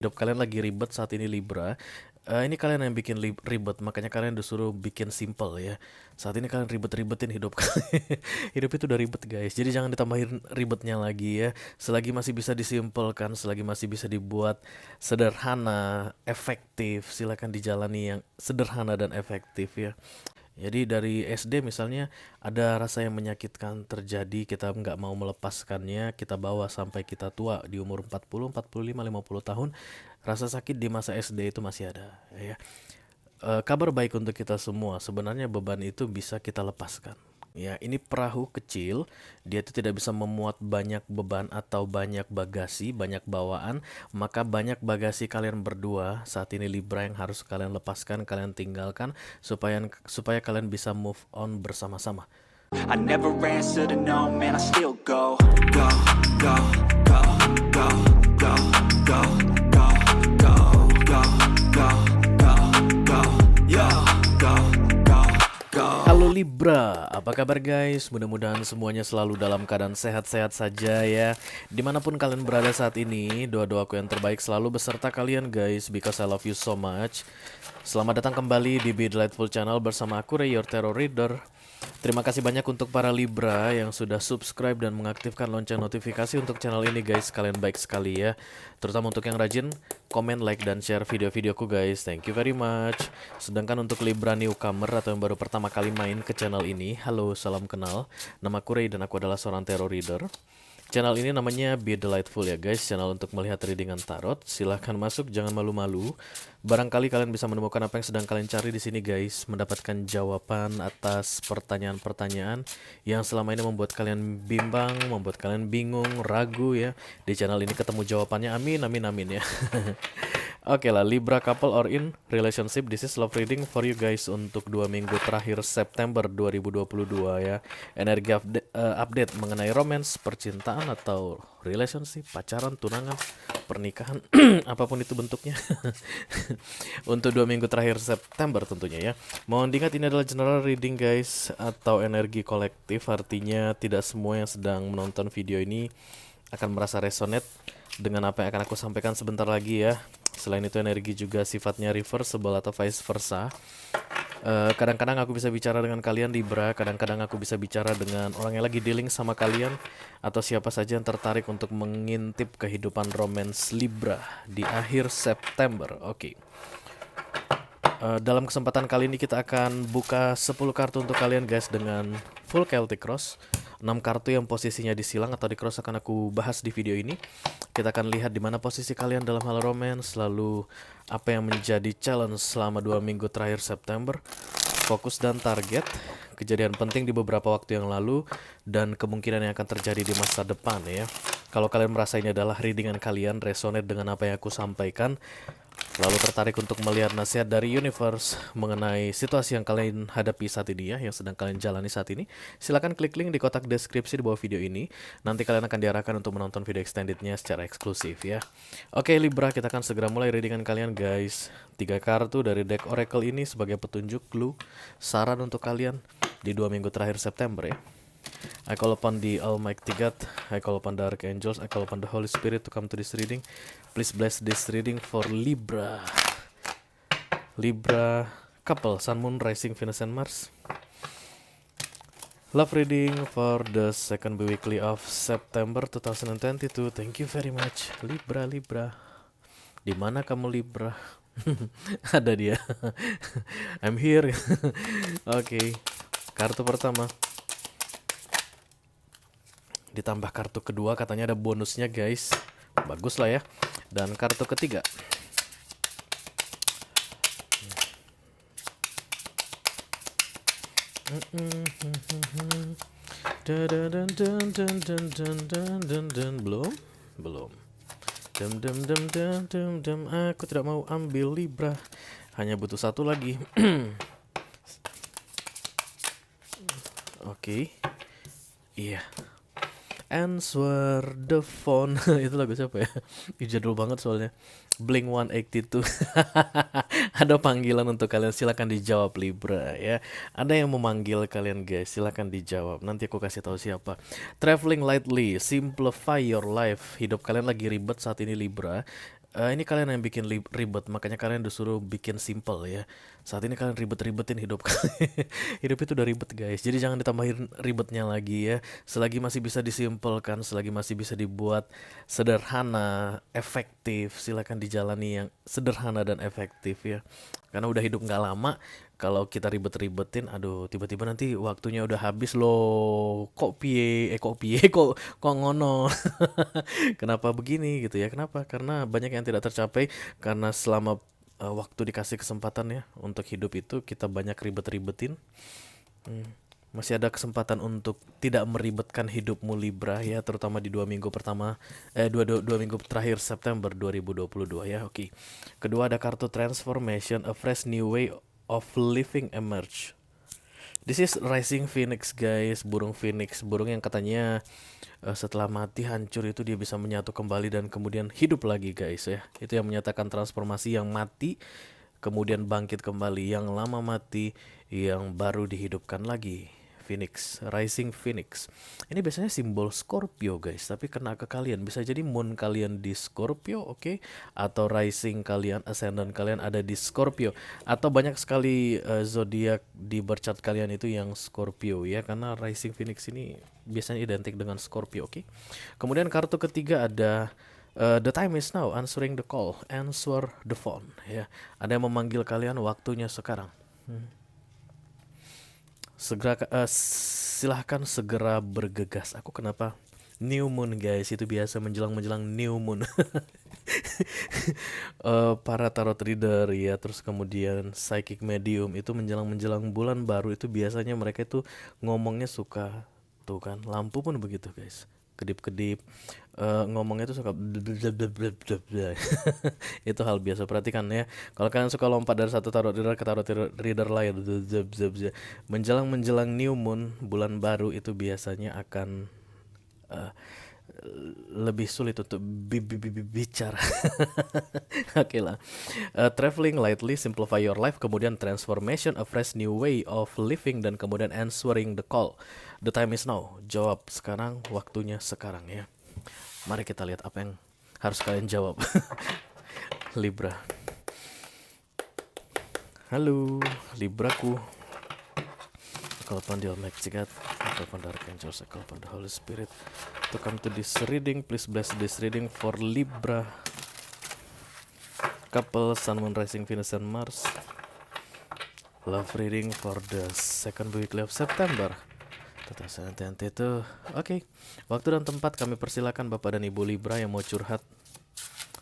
hidup kalian lagi ribet saat ini Libra. Ini kalian yang bikin ribet, makanya kalian disuruh bikin simple ya. Saat ini kalian ribet-ribetin hidup kalian. Hidup itu udah ribet guys, jadi jangan ditambahin ribetnya lagi ya. Selagi masih bisa disimpelkan, selagi masih bisa dibuat sederhana, efektif, silakan dijalani yang sederhana dan efektif ya. Jadi dari SD misalnya ada rasa yang menyakitkan terjadi, kita nggak mau melepaskannya, kita bawa sampai kita tua di umur 40, 45, 50 tahun, rasa sakit di masa SD itu masih ada ya. Kabar baik untuk kita semua, sebenarnya beban itu bisa kita lepaskan. Ya, ini perahu kecil, dia itu tidak bisa memuat banyak beban atau banyak bagasi, banyak bawaan, maka banyak bagasi kalian berdua saat ini Libra yang harus kalian lepaskan, kalian tinggalkan supaya supaya kalian bisa move on bersama-sama. I never answer to no, man, I still go, go, go, go, go, go, go, go, go, go, go, go, go, yo, go, go, go. Halo Libra, apa kabar guys? Mudah-mudahan semuanya selalu dalam keadaan sehat-sehat saja ya. Dimanapun kalian berada saat ini, doa-doaku yang terbaik selalu beserta kalian guys, because I love you so much. Selamat datang kembali di Be Delightful Channel bersama aku Ray, your Tarot Reader. Terima kasih banyak untuk para Libra yang sudah subscribe dan mengaktifkan lonceng notifikasi untuk channel ini guys. Kalian baik sekali ya. Terutama untuk yang rajin komen, like, dan share video-videoku guys. Thank you very much. Sedangkan untuk Libra newcomer atau yang baru pertama kali main ke channel ini, halo, salam kenal. Nama aku Ray dan aku adalah seorang tarot reader. Channel ini namanya Be Delightful ya guys, channel untuk melihat readingan tarot. Silahkan masuk, jangan malu-malu. Barangkali kalian bisa menemukan apa yang sedang kalian cari di sini guys, mendapatkan jawaban atas pertanyaan-pertanyaan yang selama ini membuat kalian bimbang, membuat kalian bingung, ragu ya. Di channel ini ketemu jawabannya, amin, amin, amin ya. Oke lah, Libra couple or in relationship, this is love reading for you guys untuk 2 minggu terakhir September 2022 ya. Energi update mengenai romance, percintaan atau relationship, pacaran, tunangan, pernikahan, apapun itu bentuknya. Untuk 2 minggu terakhir September tentunya ya. Mohon diingat ini adalah general reading guys, atau energi kolektif, artinya tidak semua yang sedang menonton video ini akan merasa resonate dengan apa yang akan aku sampaikan sebentar lagi ya. Selain itu energi juga sifatnya reversible atau vice versa. Kadang-kadang aku bisa bicara dengan kalian Libra, kadang-kadang aku bisa bicara dengan orang yang lagi dealing sama kalian, atau siapa saja yang tertarik untuk mengintip kehidupan romance Libra di akhir September. Oke. Dalam kesempatan kali ini kita akan buka 10 kartu untuk kalian guys dengan full Celtic Cross. 6 kartu yang posisinya disilang atau di cross akan aku bahas di video ini. Kita akan lihat di mana posisi kalian dalam hal romance, lalu apa yang menjadi challenge selama 2 minggu terakhir September, fokus dan target, kejadian penting di beberapa waktu yang lalu, dan kemungkinan yang akan terjadi di masa depan ya. Kalau kalian merasa ini adalah readingan kalian, resonate dengan apa yang aku sampaikan, lalu tertarik untuk melihat nasihat dari universe mengenai situasi yang kalian hadapi saat ini ya, yang sedang kalian jalani saat ini, silakan klik link di kotak deskripsi di bawah video ini. Nanti kalian akan diarahkan untuk menonton video extendednya secara eksklusif ya. Oke Libra, kita akan segera mulai readingan kalian guys. 3 kartu dari deck Oracle ini sebagai petunjuk, clue, saran untuk kalian di 2 minggu terakhir September ya. I call upon the Almighty God, I call upon the Archangels, I call upon the Holy Spirit to come to this reading. Please bless this reading for Libra. Libra couple, Sun, Moon, Rising, Venus, and Mars. Love reading for the second weekly of September 2022. Thank you very much, Libra, Libra. Di mana kamu Libra? Ada dia. I'm here. Oke. Kartu pertama. Ditambah kartu kedua, katanya ada bonusnya guys. Bagus lah ya. Dan kartu ketiga. Belum. Aku tidak mau ambil Libra. Hanya butuh satu lagi. Oke. Iya. Answer the phone. Itu lagu siapa ya? Jadul banget soalnya. Blink 182. Ada panggilan untuk kalian, silakan dijawab Libra ya. Ada yang memanggil kalian guys, silakan dijawab. Nanti aku kasih tahu siapa. Traveling lightly, simplify your life. Hidup kalian lagi ribet saat ini Libra. Ini kalian yang bikin ribet, makanya kalian disuruh bikin simple ya. Saat ini kalian ribet-ribetin hidup kalian. Hidup itu udah ribet guys, jadi jangan ditambahin ribetnya lagi ya. Selagi masih bisa disimpelkan, selagi masih bisa dibuat sederhana, efektif, silakan dijalani yang sederhana dan efektif ya. Karena udah hidup nggak lama, kalau kita ribet-ribetin, aduh tiba-tiba nanti waktunya udah habis loh. Kok piye, kok piye, kok ngono. Kenapa begini gitu ya? Kenapa? Karena banyak yang tidak tercapai karena selama waktu dikasih kesempatan ya untuk hidup itu kita banyak ribet-ribetin. Hmm. Masih ada kesempatan untuk tidak meribetkan hidupmu Libra ya, terutama di 2 minggu pertama, dua minggu terakhir September 2022 ya. Oke. Kedua ada kartu transformation, a fresh new way of living emerge. This is Rising Phoenix guys, burung Phoenix, burung yang katanya setelah mati hancur itu dia bisa menyatu kembali dan kemudian hidup lagi guys ya. Itu yang menyatakan transformasi, yang mati kemudian bangkit kembali, yang lama mati yang baru dihidupkan lagi. Phoenix, Rising Phoenix. Ini biasanya simbol Scorpio guys, tapi kena ke kalian. Bisa jadi moon kalian di Scorpio, oke? Atau rising kalian, ascendant kalian ada di Scorpio. Atau banyak sekali zodiak di bercat kalian itu yang Scorpio ya, karena Rising Phoenix ini biasanya identik dengan Scorpio, oke? Kemudian kartu ketiga ada the time is now, answering the call, answer the phone ya. Ada yang memanggil kalian, waktunya sekarang. Silahkan segera bergegas. Aku kenapa new moon guys, itu biasa menjelang new moon. Para tarot reader ya, terus kemudian psychic medium itu menjelang bulan baru itu biasanya mereka itu ngomongnya suka tuh kan, lampu pun begitu guys, kedip-kedip, ngomongnya tuh suka itu hal biasa, perhatikan ya. Kalau kalian suka lompat dari satu tarot reader ke tarot reader lain menjelang new moon, bulan baru itu biasanya akan lebih sulit untuk bicara. Oke lah. Traveling lightly, simplify your life, kemudian transformation, a fresh new way of living, dan kemudian answering the call. The time is now. Jawab sekarang, waktunya sekarang ya. Mari kita lihat apa yang harus kalian jawab. Libra. Halo, Libraku. Call upon the Almighty God, call upon the Archangels, call upon the Holy Spirit to come to this reading. Please bless this reading for Libra couple, Sun, Moon, Rising, Venus, and Mars. Love reading for the second weekly of September 2022. Oke, waktu dan tempat kami persilakan Bapak dan Ibu Libra yang mau curhat.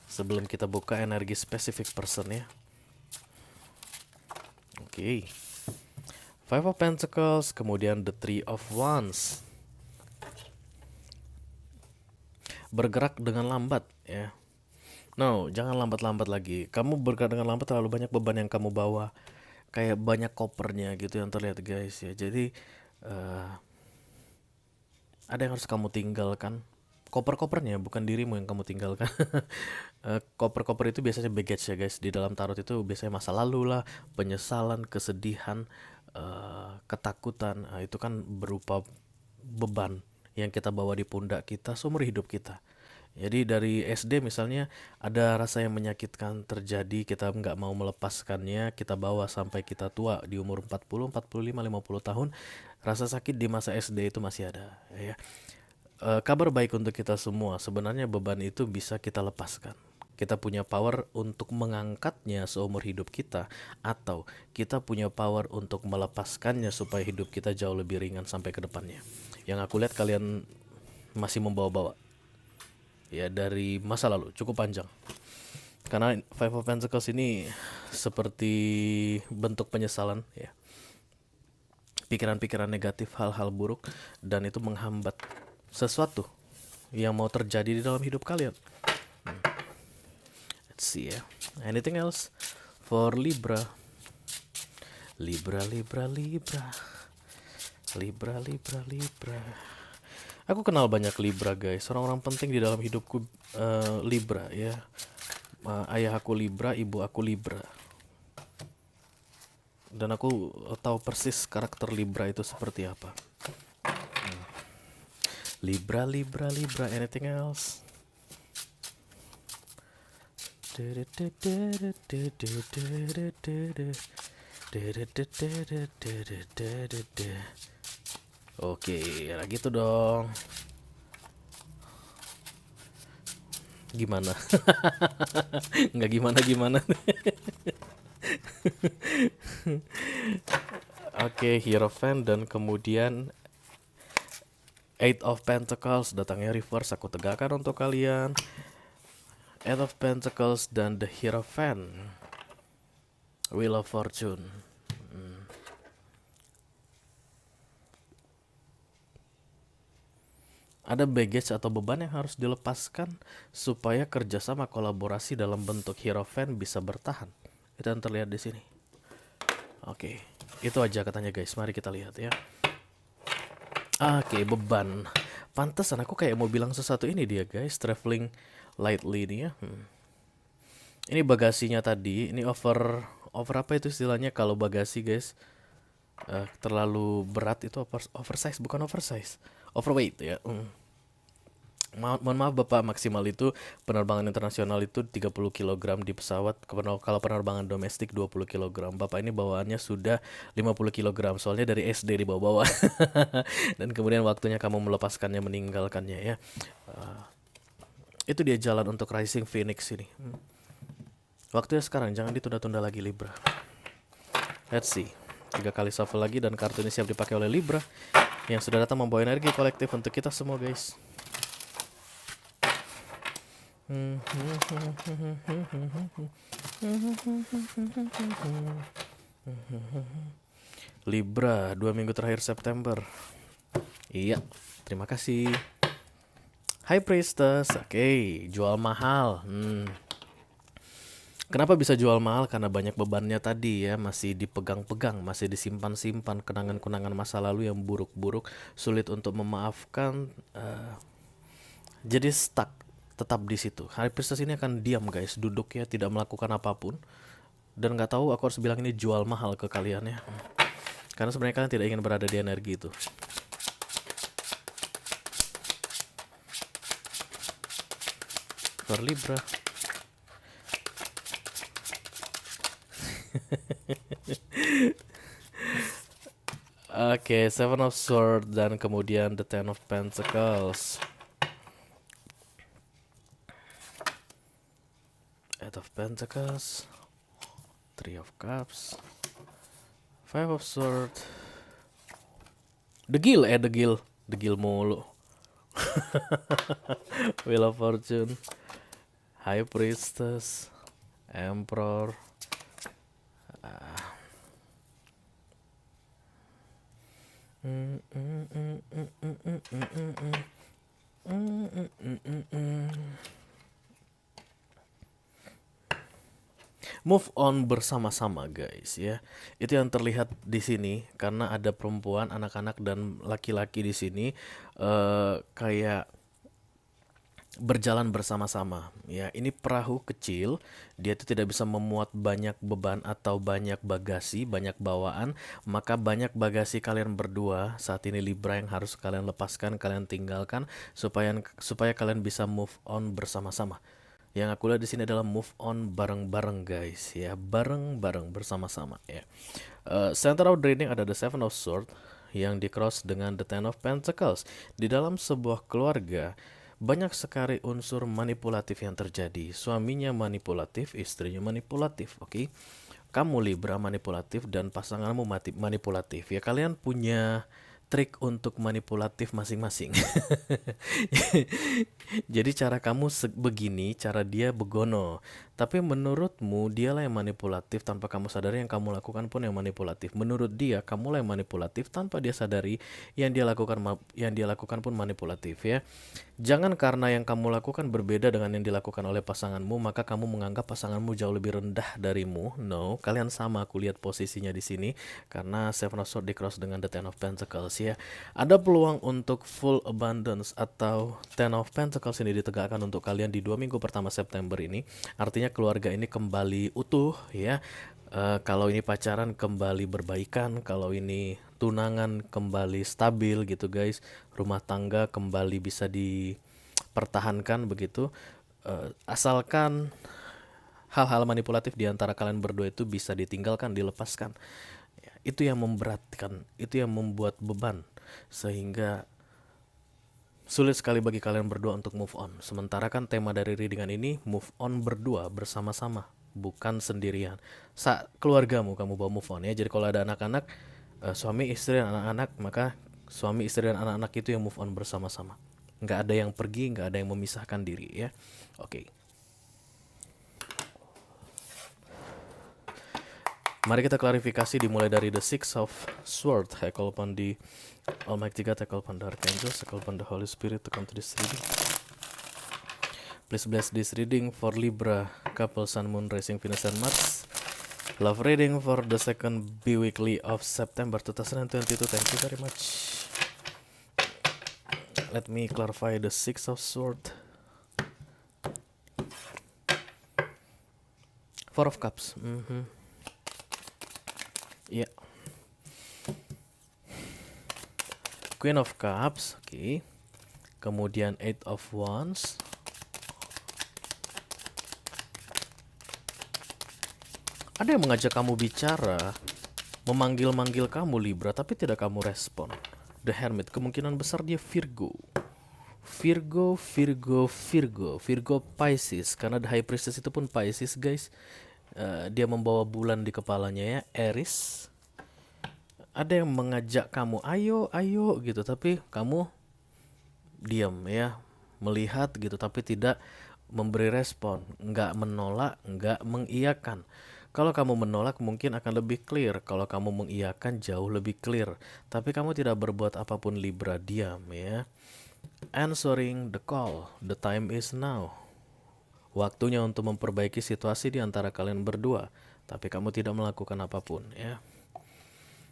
Sebelum kita buka energi spesifik person ya. Oke. Five of Pentacles, kemudian the Three of Wands. Bergerak dengan lambat ya. No, jangan lambat-lambat lagi. Kamu bergerak dengan lambat, terlalu banyak beban yang kamu bawa. Kayak banyak kopernya gitu yang terlihat guys ya. Jadi ada yang harus kamu tinggalkan. Koper-kopernya, bukan dirimu yang kamu tinggalkan. Koper-koper itu biasanya baggage ya guys. Di dalam tarot itu biasanya masa lalu lah, penyesalan, kesedihan, ketakutan. Itu kan berupa beban yang kita bawa di pundak kita seumur hidup kita. Jadi dari SD misalnya ada rasa yang menyakitkan terjadi, kita nggak mau melepaskannya, kita bawa sampai kita tua di umur 40, 45, 50 tahun. Rasa sakit di masa SD itu masih ada ya. Kabar baik untuk kita semua, sebenarnya beban itu bisa kita lepaskan. Kita punya power untuk mengangkatnya seumur hidup kita, atau kita punya power untuk melepaskannya supaya hidup kita jauh lebih ringan sampai ke depannya. Yang aku lihat kalian masih membawa-bawa ya dari masa lalu cukup panjang. Karena Five of Pentacles ini seperti bentuk penyesalan ya. Pikiran-pikiran negatif, hal-hal buruk, dan itu menghambat sesuatu yang mau terjadi di dalam hidup kalian. Let's see ya. Anything else for Libra? Libra. Aku kenal banyak Libra guys. Orang-orang penting di dalam hidupku Libra ya. Ayah aku Libra, ibu aku Libra. Dan aku tahu persis karakter Libra itu seperti apa. Libra. Anything else? Oke, nah gitu dong. Gimana? Nggak gimana-gimana. Oke, Hierophant dan kemudian Eight of Pentacles datangnya reverse, aku tegakkan untuk kalian. Eight of Pentacles dan the Hierophant, Wheel of Fortune. Ada baggage atau beban yang harus dilepaskan supaya kerjasama kolaborasi dalam bentuk Hierophant bisa bertahan. Itu yang terlihat di sini. Oke, itu aja katanya guys. Mari kita lihat ya. Oke, beban. Pantesan aku kayak mau bilang sesuatu ini dia guys. Traveling lightly ini ya. Ini bagasinya tadi. Ini over apa itu istilahnya kalau bagasi guys? Terlalu berat itu oversize, bukan oversize, overweight ya. Mohon maaf Bapak, maksimal itu penerbangan internasional itu 30 kg di pesawat. Kalau penerbangan domestik 20 kg. Bapak ini bawaannya sudah 50 kg. Soalnya dari SD dibawa-bawa. Dan kemudian waktunya kamu melepaskannya, meninggalkannya ya. Itu dia jalan untuk Rising Phoenix ini. Waktunya sekarang, jangan ditunda-tunda lagi Libra. Let's see. 3 kali shuffle lagi dan kartu ini siap dipakai oleh Libra yang sudah datang membawa energi kolektif untuk kita semua guys. Libra, 2 minggu terakhir September. Iya, terima kasih. High Priestess, oke, jual mahal. Kenapa bisa jual mahal? Karena banyak bebannya tadi ya, masih dipegang-pegang, masih disimpan-simpan kenangan-kenangan masa lalu yang buruk-buruk, sulit untuk memaafkan. Jadi stuck, tetap di situ. High Priestess ini akan diam guys, duduk ya, tidak melakukan apapun. Dan nggak tahu aku harus bilang ini jual mahal ke kalian ya. Karena sebenarnya kalian tidak ingin berada di energi itu. For Libra. Oke, Seven of Swords dan kemudian the Ten of Pentacles. Eight of Pentacles, Three of Cups, Five of Swords, The Gill mulu. Wheel of Fortune, High Priestess, Emperor. Move on bersama-sama guys ya. Itu yang terlihat di sini karena ada perempuan, anak-anak dan laki-laki di sini kayak berjalan bersama-sama ya. Ini perahu kecil, dia itu tidak bisa memuat banyak beban atau banyak bagasi, banyak bawaan, maka banyak bagasi kalian berdua saat ini Libra yang harus kalian lepaskan, kalian tinggalkan supaya kalian bisa move on bersama-sama. Yang aku lihat di sini adalah move on bareng-bareng guys ya, bareng-bareng bersama-sama ya. Center of draining ada the Seven of Swords yang di cross dengan the Ten of Pentacles. Di dalam sebuah keluarga banyak sekali unsur manipulatif yang terjadi. Suaminya manipulatif, istrinya manipulatif, oke? Kamu Libra manipulatif dan pasanganmu manipulatif. Ya kalian punya trik untuk manipulatif masing-masing. Jadi cara kamu begini, cara dia begono. Tapi menurutmu dialah yang manipulatif tanpa kamu sadari, yang kamu lakukan pun yang manipulatif. Menurut dia kamulah yang manipulatif tanpa dia sadari, yang dia lakukan pun manipulatif ya. Jangan karena yang kamu lakukan berbeda dengan yang dilakukan oleh pasanganmu, maka kamu menganggap pasanganmu jauh lebih rendah darimu. No, kalian sama, aku lihat posisinya di sini karena Seven of Swords di cross dengan the Ten of Pentacles ya. Ada peluang untuk full abundance atau Ten of Pentacles ini ditegakkan untuk kalian di 2 minggu pertama September ini. Artinya keluarga ini kembali utuh ya. Kalau ini pacaran kembali berbaikan, kalau ini tunangan kembali stabil gitu guys, rumah tangga kembali bisa dipertahankan begitu. Asalkan hal-hal manipulatif di antara kalian berdua itu bisa ditinggalkan, dilepaskan. Ya, itu yang memberatkan, itu yang membuat beban, sehingga sulit sekali bagi kalian berdua untuk move on. Sementara kan tema dari readingan ini move on berdua, bersama-sama, bukan sendirian. Keluargamu kamu bawa move on ya. Jadi kalau ada anak-anak, suami, istri, dan anak-anak, maka suami, istri, dan anak-anak itu yang move on bersama-sama. Nggak ada yang pergi, nggak ada yang memisahkan diri ya. Oke. Mari kita klarifikasi dimulai dari the Six of Swords. I call upon the Almighty God, I call upon the Archangels, I call upon the Holy Spirit to come to this reading. Please bless this reading for Libra, couple Sun, Moon, Rising, Venus, and Mars. Love reading for the second bi-weekly of September 2022. Thank you very much. Let me clarify the Six of Swords. Four of Cups. Ya. Yeah. Queen of Cups, oke. Kemudian Eight of Wands. Ada yang mengajak kamu bicara, memanggil-manggil kamu Libra, tapi tidak kamu respon. The Hermit, kemungkinan besar dia Virgo. Virgo Pisces, karena The High Priestess itu pun Pisces guys. Dia membawa bulan di kepalanya ya, Aries. Ada yang mengajak kamu, ayo gitu, tapi kamu diam ya, melihat gitu, tapi tidak memberi respon, nggak menolak, nggak mengiyakan. Kalau kamu menolak mungkin akan lebih clear, kalau kamu mengiyakan jauh lebih clear. Tapi kamu tidak berbuat apapun Libra, diam ya. Answering the call, the time is now. Waktunya untuk memperbaiki situasi di antara kalian berdua, tapi kamu tidak melakukan apapun ya.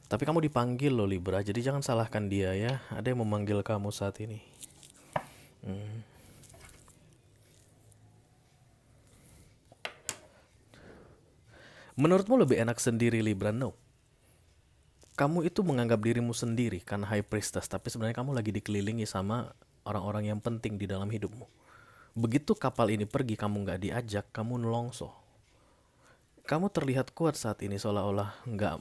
Tapi kamu dipanggil loh Libra, jadi jangan salahkan dia ya. Ada yang memanggil kamu saat ini. Menurutmu lebih enak sendiri Libra? No. Kamu itu menganggap dirimu sendiri karena High Priestess, tapi sebenarnya kamu lagi dikelilingi sama orang-orang yang penting di dalam hidupmu. Begitu kapal ini pergi, kamu nggak diajak, kamu nelongso. Kamu terlihat kuat saat ini, seolah-olah nggak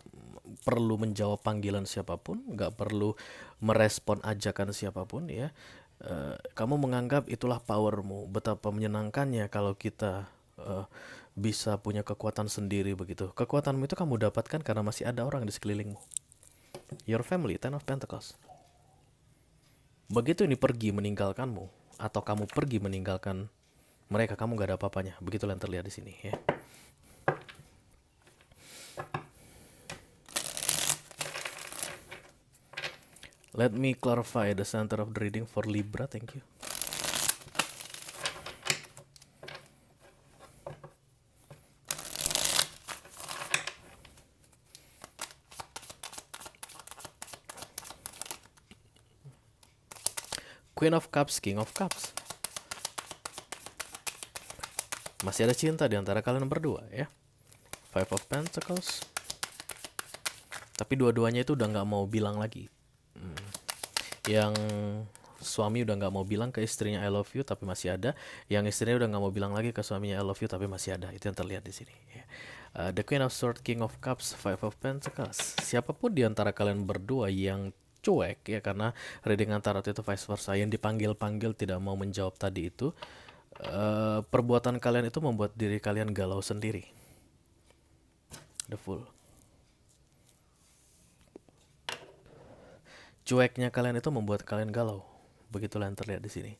perlu menjawab panggilan siapapun, nggak perlu merespon ajakan siapapun ya. Kamu menganggap itulah powermu. Betapa menyenangkannya kalau kita bisa punya kekuatan sendiri begitu. Kekuatanmu itu kamu dapatkan karena masih ada orang di sekelilingmu. Your family, Ten of Pentacles. Begitu ini pergi meninggalkanmu, atau kamu pergi meninggalkan mereka, kamu gak ada apa-apanya. Begitulah yang terlihat di sini ya. Let me clarify the center of the reading for Libra. Thank you. Queen of Cups, King of Cups. Masih ada cinta di antara kalian berdua ya. Five of Pentacles. Tapi dua-duanya itu udah gak mau bilang lagi. Yang suami udah gak mau bilang ke istrinya I love you, tapi masih ada. Yang istrinya udah gak mau bilang lagi ke suaminya I love you, tapi masih ada. Itu yang terlihat di sini ya. The Queen of Swords, King of Cups, Five of Pentacles. Siapapun di antara kalian berdua yang cuek ya, karena reading antara itu vice versa, yang dipanggil-panggil tidak mau menjawab tadi itu, perbuatan kalian itu membuat diri kalian galau sendiri. The Fool. Cueknya kalian itu membuat kalian galau. Begitulah yang terlihat di sini.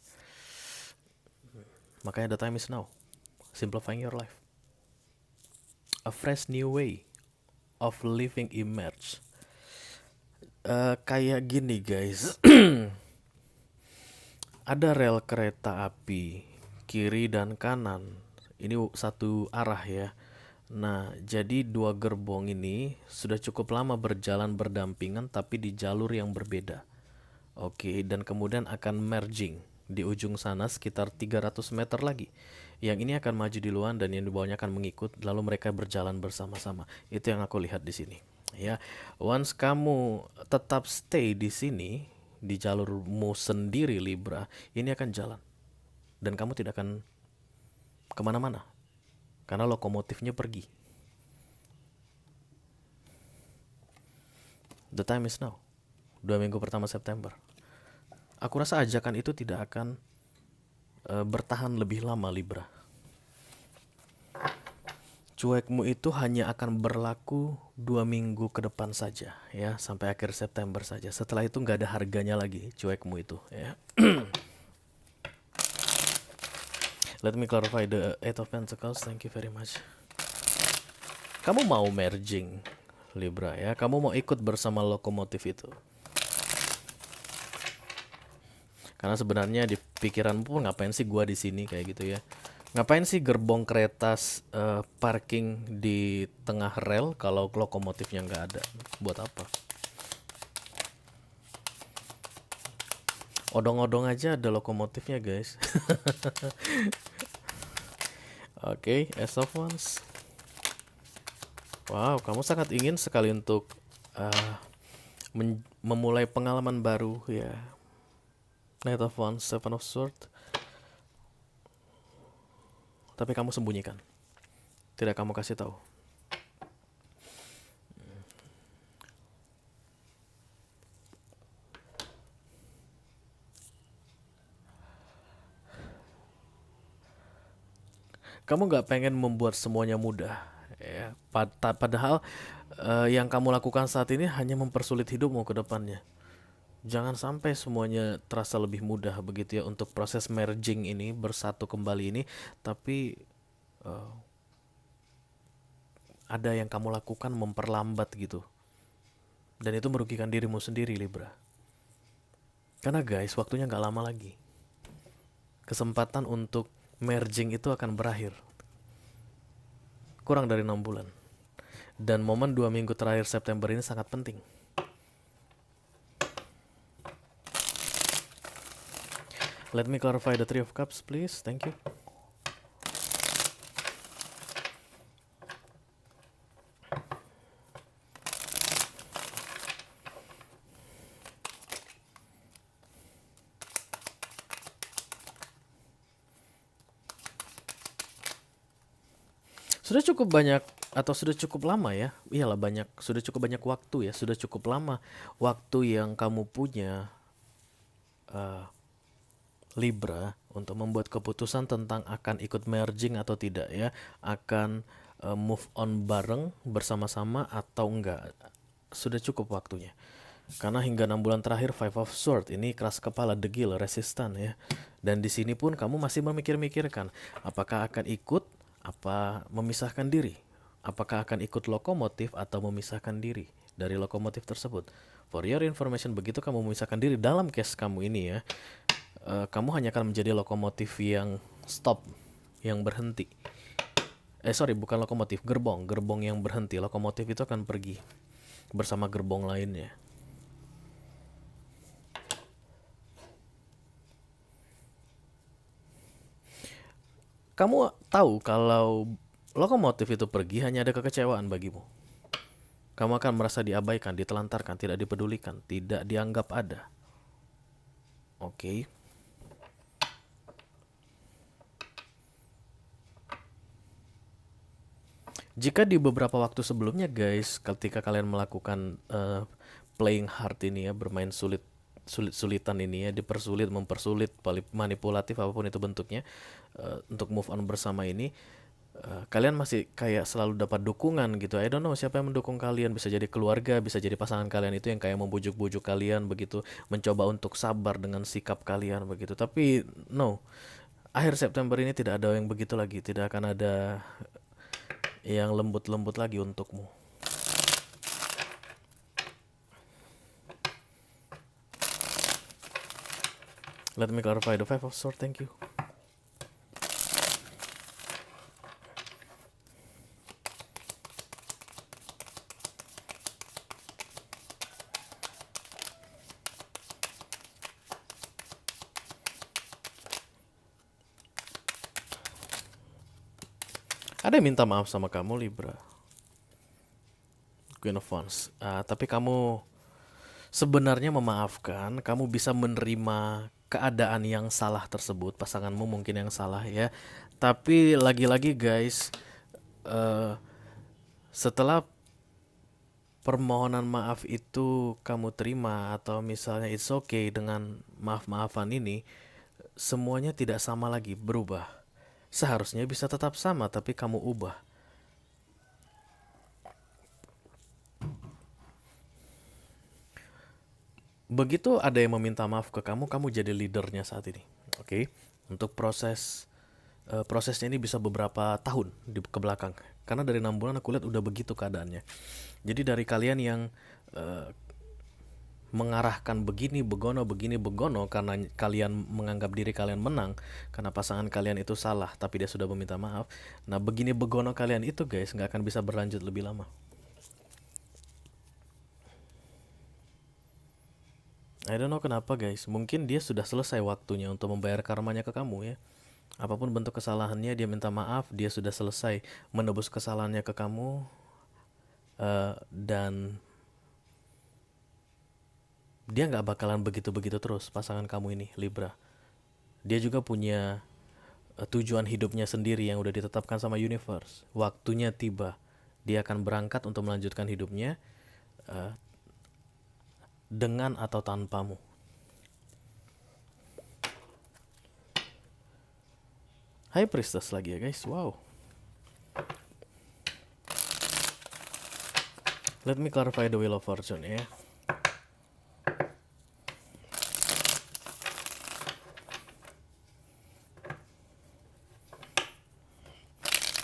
Makanya the time is now. Simplifying your life. A fresh new way of living emerge. Kayak gini guys. Ada rel kereta api kiri dan kanan. Ini satu arah ya. Nah, jadi dua gerbong ini sudah cukup lama berjalan berdampingan tapi di jalur yang berbeda. Oke, dan kemudian akan merging di ujung sana sekitar 300 meter lagi. Yang ini akan maju duluan dan yang di bawahnya akan mengikut, lalu mereka berjalan bersama-sama. Itu yang aku lihat di sini. Ya, once kamu tetap stay di sini, di jalurmu sendiri Libra, ini akan jalan. Dan kamu tidak akan kemana-mana. karena lokomotifnya pergi. The time is now. 2 minggu pertama September. Aku rasa ajakan itu tidak akan bertahan lebih lama, Libra. Cuekmu itu hanya akan berlaku 2 minggu ke depan saja, ya, sampai akhir September saja. Setelah itu nggak ada harganya lagi cuekmu itu, ya. Let me clarify the Eight of Pentacles. Thank you very much. Kamu mau merging, Libra, ya. Kamu mau ikut bersama lokomotif itu. Karena sebenarnya di pikiranmu pun ngapain sih gua di sini kayak gitu ya. Ngapain sih gerbong kereta parking di tengah rel kalau lokomotifnya nggak ada? Buat apa? Odong-odong aja ada lokomotifnya, guys. Oke, Ace of Wands. Wow, kamu sangat ingin sekali untuk memulai pengalaman baru, ya. Knight of Wands, Seven of Swords. Tapi kamu sembunyikan. Tidak kamu kasih tahu. Kamu nggak pengen membuat semuanya mudah, ya. Padahal yang kamu lakukan saat ini hanya mempersulit hidupmu ke depannya. Jangan sampai semuanya terasa lebih mudah begitu ya untuk proses merging ini, bersatu kembali ini, tapi ada yang kamu lakukan memperlambat gitu. Dan itu merugikan dirimu sendiri, Libra. Karena guys, waktunya nggak lama lagi. Kesempatan untuk merging itu akan berakhir. Kurang dari 6 bulan. Dan momen 2 minggu terakhir September ini sangat penting. Let me clarify the Three of Cups, please. Thank you. Sudah cukup banyak atau sudah cukup lama ya? Iyalah banyak, sudah cukup banyak waktu ya, sudah cukup lama waktu yang kamu punya, Libra, untuk membuat keputusan tentang akan ikut merging atau tidak ya, akan move on bareng bersama-sama atau enggak. Sudah cukup waktunya. Karena hingga 6 bulan terakhir Five of Swords ini keras kepala, degil, resistan ya. Dan di sini pun kamu masih memikir-mikirkan apakah akan ikut, apa memisahkan diri. Apakah akan ikut lokomotif atau memisahkan diri dari lokomotif tersebut. For your information, begitu kamu memisahkan diri dalam case kamu ini ya, kamu hanya akan menjadi lokomotif yang stop, yang berhenti. Bukan lokomotif, gerbong yang berhenti. Lokomotif itu akan pergi bersama gerbong lainnya. Kamu tahu kalau lokomotif itu pergi hanya ada kekecewaan bagimu. Kamu akan merasa diabaikan, ditelantarkan, tidak dipedulikan, tidak dianggap ada. Oke. Jika di beberapa waktu sebelumnya guys, ketika kalian melakukan playing hard ini ya, bermain sulit-sulitan ini ya, dipersulit, mempersulit, manipulatif apapun itu bentuknya, untuk move on bersama ini, kalian masih kayak selalu dapat dukungan gitu. I don't know siapa yang mendukung kalian, bisa jadi keluarga, bisa jadi pasangan kalian itu yang kayak membujuk-bujuk kalian begitu, mencoba untuk sabar dengan sikap kalian begitu. Tapi no, akhir September ini tidak ada yang begitu lagi, tidak akan ada yang lembut-lembut lagi untukmu. Let me clarify the Five of Swords, thank you. Ada yang minta maaf sama kamu, Libra. Queen of Wands. Tapi kamu sebenarnya memaafkan, kamu bisa menerima keadaan yang salah tersebut, pasanganmu mungkin yang salah ya. Tapi lagi-lagi guys, eh, setelah permohonan maaf itu kamu terima atau misalnya it's okay dengan maaf-maafan ini, semuanya tidak sama lagi, berubah. Seharusnya bisa tetap sama tapi kamu ubah. Begitu ada yang meminta maaf ke kamu, kamu jadi leadernya saat ini. Oke. Untuk prosesnya ini bisa beberapa tahun ke belakang. Karena dari 6 bulan aku lihat udah begitu keadaannya. Jadi dari kalian yang eh, mengarahkan begini begono karena kalian menganggap diri kalian menang karena pasangan kalian itu salah tapi dia sudah meminta maaf. Nah, begini begono kalian itu guys nggak akan bisa berlanjut lebih lama. I don't know kenapa guys. Mungkin dia sudah selesai waktunya untuk membayar karmanya ke kamu ya. Apapun bentuk kesalahannya dia minta maaf, dia sudah selesai menebus kesalahannya ke kamu, dan dia nggak bakalan begitu-begitu terus pasangan kamu ini Libra. Dia juga punya tujuan hidupnya sendiri yang udah ditetapkan sama universe. Waktunya tiba, dia akan berangkat untuk melanjutkan hidupnya eh, dengan atau tanpamu. High Priestess lagi ya guys, wow. Let me clarify the Wheel of Fortune ya.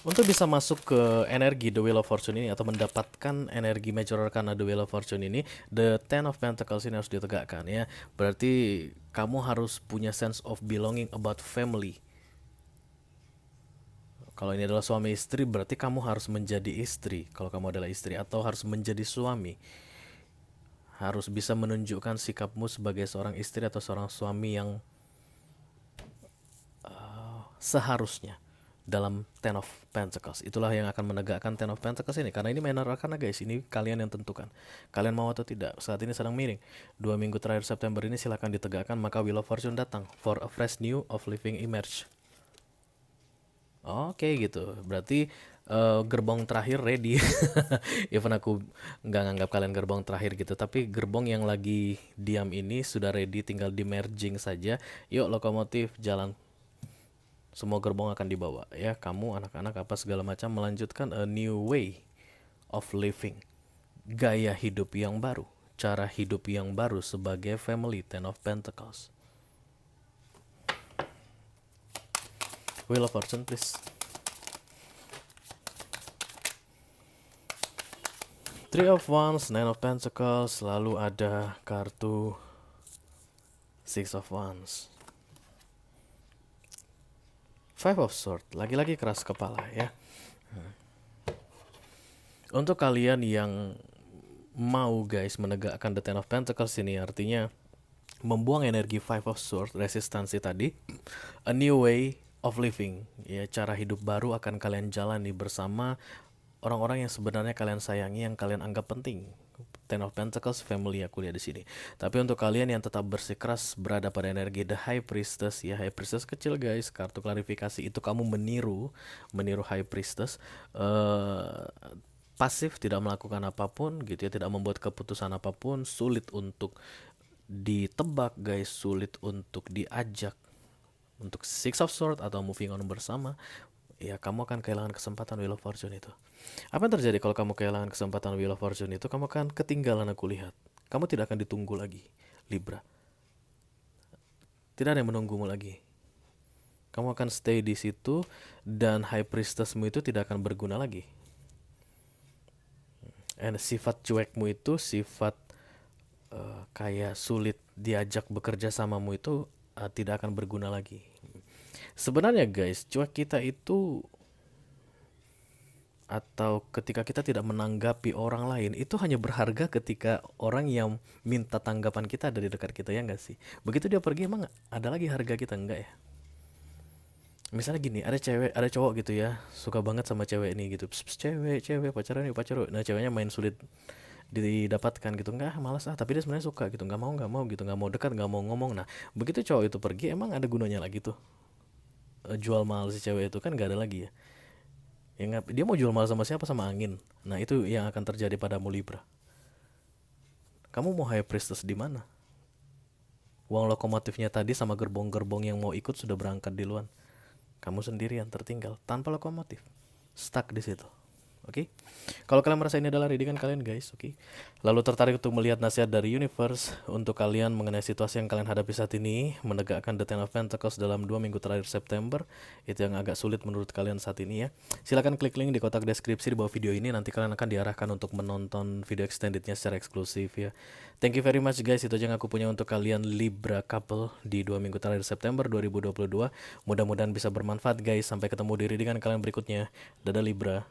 Untuk bisa masuk ke energi The Wheel of Fortune ini atau mendapatkan energi Major Arcana The Wheel of Fortune ini, The Ten of Pentacles ini harus ditegakkan ya. Berarti kamu harus punya sense of belonging about family. Kalau ini adalah suami istri, berarti kamu harus menjadi istri. Kalau kamu adalah istri, atau harus menjadi suami. Harus bisa menunjukkan sikapmu sebagai seorang istri atau seorang suami yang seharusnya dalam Ten of Pentacles. Itulah yang akan menegakkan Ten of Pentacles ini. Karena ini minor arcana guys, ini kalian yang tentukan. Kalian mau atau tidak. Saat ini sedang miring. 2 minggu terakhir September ini silakan ditegakkan, maka Wheel of Fortune datang. For a fresh new of living emerge. Oke gitu. Berarti gerbong terakhir ready. Even aku nggak nganggap kalian gerbong terakhir gitu, tapi gerbong yang lagi diam ini sudah ready, tinggal di merging saja. Yuk lokomotif jalan. Semua gerbong akan dibawa ya. Kamu anak-anak apa segala macam melanjutkan a new way of living. Gaya hidup yang baru, cara hidup yang baru sebagai family. Ten of Pentacles. Wheel of Fortune please. Three of Wands, Nine of Pentacles, lalu ada kartu Six of Wands. Five of Swords, lagi-lagi keras kepala ya. Untuk kalian yang mau guys menegakkan the Ten of Pentacles ini, artinya membuang energi Five of Swords, resistansi tadi, a new way of living ya, cara hidup baru akan kalian jalani bersama orang-orang yang sebenarnya kalian sayangi, yang kalian anggap penting. Ten of Pentacles, family aku lihat di sini. Tapi untuk kalian yang tetap bersikeras berada pada energi the High Priestess ya, High Priestess kecil guys, kartu klarifikasi itu kamu meniru High Priestess, pasif, tidak melakukan apapun gitu ya, tidak membuat keputusan apapun, sulit untuk ditebak guys, sulit untuk diajak. Untuk Six of Swords atau moving on bersama, ya kamu akan kehilangan kesempatan Wheel of Fortune itu. Apa yang terjadi kalau kamu kehilangan kesempatan Wheel of Fortune itu? Kamu akan ketinggalan, aku lihat. Kamu tidak akan ditunggu lagi, Libra. Tidak ada yang menunggumu lagi. Kamu akan stay di situ dan High Priestessmu itu tidak akan berguna lagi. And sifat cuekmu itu, sifat kayak sulit diajak bekerja samamu itu tidak akan berguna lagi. Sebenarnya guys, cuek kita itu, atau ketika kita tidak menanggapi orang lain, itu hanya berharga ketika orang yang minta tanggapan kita dari dekat kita, ya enggak sih? Begitu dia pergi, emang ada lagi harga kita enggak ya? Misalnya gini, ada cewek, ada cowok gitu ya, suka banget sama cewek ini gitu. Pss, cewek pacaran yuk, pacar yuk. Nah ceweknya main sulit didapatkan gitu, enggak malas tapi dia sebenarnya suka gitu, nggak mau gitu, nggak mau dekat, nggak mau ngomong. Nah begitu cowok itu pergi, emang ada gunanya lagi tuh jual mahal si cewek itu, kan nggak ada lagi ya. Dia mau jual mahal sama siapa? Sama angin. Nah itu yang akan terjadi padamu Libra. Kamu mau high priestess di mana? Uang lokomotifnya tadi sama gerbong-gerbong yang mau ikut sudah berangkat di luar. Kamu sendirian tertinggal tanpa lokomotif, stuck di situ. Oke, kalau kalian merasa ini adalah readingan kalian guys, oke. Lalu tertarik untuk melihat nasihat dari universe untuk kalian mengenai situasi yang kalian hadapi saat ini, menegakkan the Ten of Pentacles dalam 2 minggu terakhir September, itu yang agak sulit menurut kalian saat ini ya. Silakan klik link di kotak deskripsi di bawah video ini, nanti kalian akan diarahkan untuk menonton video extendednya secara eksklusif ya. Thank you very much guys, itu aja yang aku punya untuk kalian Libra couple di 2 minggu terakhir September 2022. Mudah-mudahan bisa bermanfaat guys, sampai ketemu di readingan kalian berikutnya. Dadah Libra.